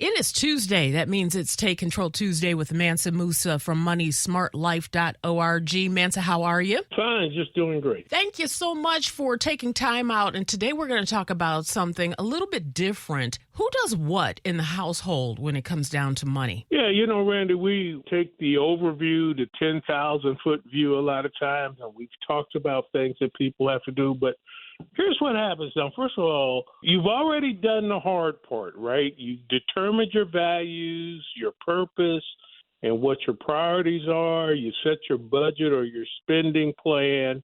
It is Tuesday. That means it's Take Control Tuesday with Mansa Musa from moneysmartlife.org. Mansa, how are you? Fine, just doing great. Thank you so much for taking time out. And today we're going to talk about something a little bit different. Who does what in the household when it comes down to money? Yeah, Randy, we take the overview, the 10,000-foot view a lot of times, and we've talked about things that people have to do. But here's what happens now. First of all, you've already done the hard part, right? You've determined your values, your purpose, and what your priorities are. You set your budget or your spending plan,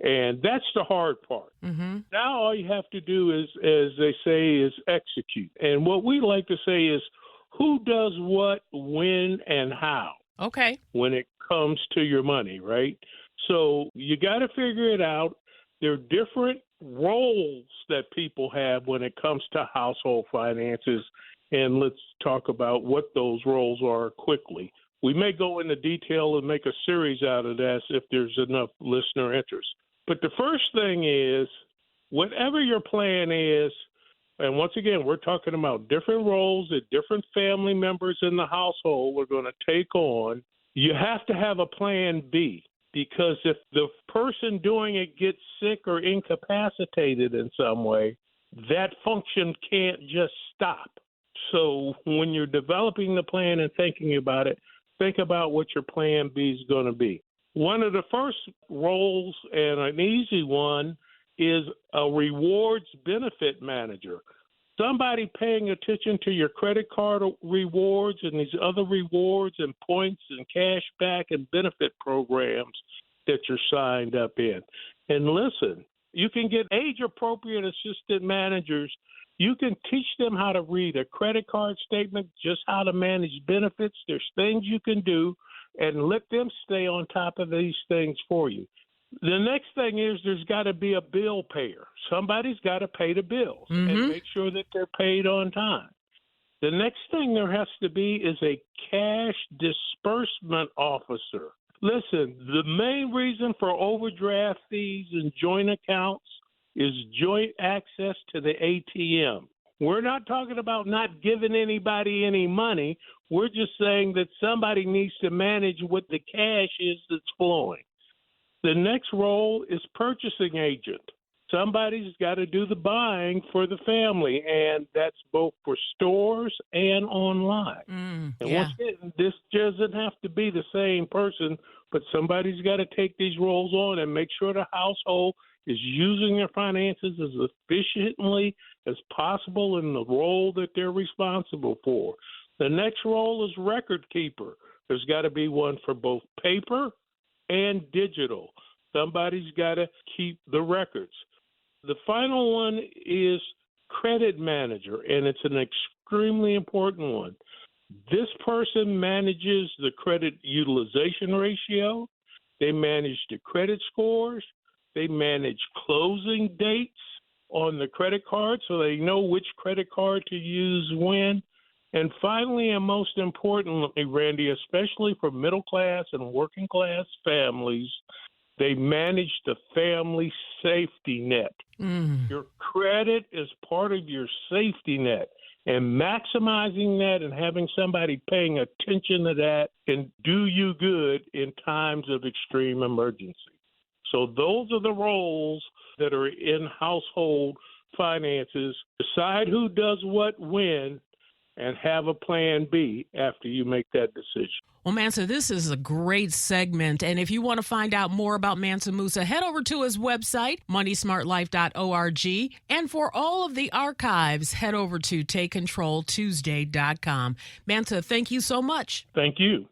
and that's the hard part. Mm-hmm. Now all you have to do is, as they say, is execute. And what we like to say is who does what, when, and how. Okay. When it comes to your money, right? So you got to figure it out. There are different roles that people have when it comes to household finances, and let's talk about what those roles are quickly. We may go into detail and make a series out of this if there's enough listener interest. But the first thing is, whatever your plan is, and once again, we're talking about different roles that different family members in the household are going to take on. You have to have a plan B, because if the person doing it gets sick or incapacitated in some way, that function can't just stop. So when you're developing the plan and thinking about it, think about what your plan B is going to be. One of the first roles, and an easy one, is a rewards benefit manager. Somebody paying attention to your credit card rewards and these other rewards and points and cash back and benefit programs that you're signed up in. And listen, you can get age-appropriate assistant managers. You can teach them how to read a credit card statement, just how to manage benefits. There's things you can do, and let them stay on top of these things for you. The next thing is there's got to be a bill payer. Somebody's got to pay the bills and make sure that they're paid on time. The next thing there has to be is a cash disbursement officer. Listen, the main reason for overdraft fees and joint accounts is joint access to the ATM. We're not talking about not giving anybody any money. We're just saying that somebody needs to manage what the cash is that's flowing. The next role is purchasing agent. Somebody's got to do the buying for the family, and that's both for stores and online. Once again, this doesn't have to be the same person, but somebody's got to take these roles on and make sure the household is using their finances as efficiently as possible in the role that they're responsible for. The next role is record keeper. There's got to be one for both paper and digital. Somebody's got to keep the records. The final one is credit manager, and it's an extremely important one. This person manages the credit utilization ratio. They manage the credit scores. They manage closing dates on the credit card so they know which credit card to use when. And finally, and most importantly, Randy, especially for middle class and working class families, they manage the family safety net. Your credit is part of your safety net, and maximizing that and having somebody paying attention to that can do you good in times of extreme emergency. So those are the roles that are in household finances. Decide who does what when, and have a plan B after you make that decision. Well, Mansa, this is a great segment. And if you want to find out more about Mansa Musa, head over to his website, moneysmartlife.org. And for all of the archives, head over to TakeControlTuesday.com. Mansa, thank you so much. Thank you.